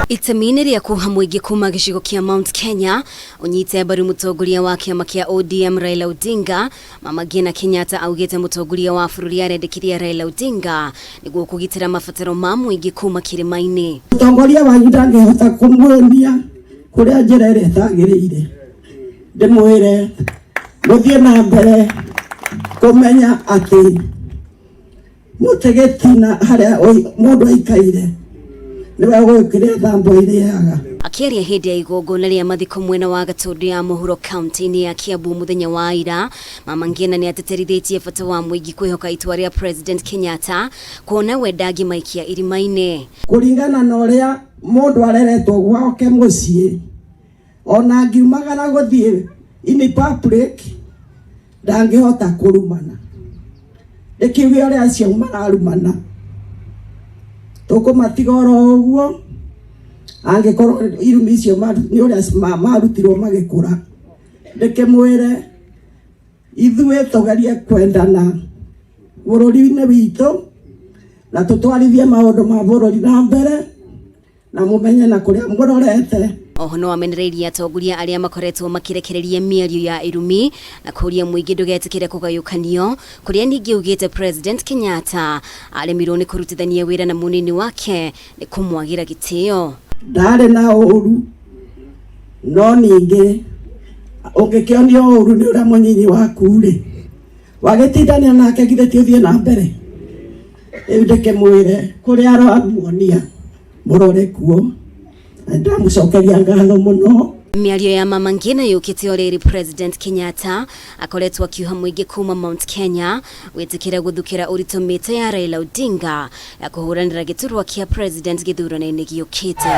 Itemi ria kuha muingi kuma gicigo kia Mount Kenya unyite mbaru mutongoria wa kiama kia ODM Raila Odinga. Mama Ngina Kenyatta augite mutongoria wa bururi arendekiria Raila Odinga niguo kugitira mabataro ma muingi kuma kirima-ini. Mutongoria wa ndangihota kumwonia kuria njira ire tagirire ndimwire muthie na mbere kumenya ati mutegetina haria mundu aikaire akiaria hindi ya igongona ria mathiko mwena wa Gatundu ya muhuro kaunti-ini ya Kiambu muthenya wa ira, Mama Ngina ni ateterithitie bata wa muingi kwihoka itua ria President Kenyatta kuona we ndangimaikia irima-ini. Kuringana na uria mundu areretwo gwake mucii ona ngiumagara guthie in public ndangihota kurumana ikiuge uria acio mararumana tukumatigoro uguo angikorwo irumi icio ni uria marutirwo magikura ndikimwire ithuĩ tugerie kwendana bururi-ini witu na tutwarithie maundu ma bururi na mbere na mumenye na kuria murorete. Oho no amenereirie atongoria aria makoretwo makirekereria miario ya irumi na kuria muingi ndugetikire kugayukanio, kuria ningi ugite President Kenyatta aremirwo ni kurutithania wira na munini wake ni kumwagira gitio. Ndare na uru no ningi ungikionio uru ni uria munyinyi waku ri wagitindania nake githeti uthie na mbere ndikimwire kuria aramuonia murore kuo ndamucokeria ngatho muno. Miario ya Mama Ngina yukite oriri President Kenyatta akoretwo akiuha muingi kuma Mount Kenya witikira guthukira uritumite ya Raila Odinga ya kuhuranira giturwa kia President githurano-ini giukite.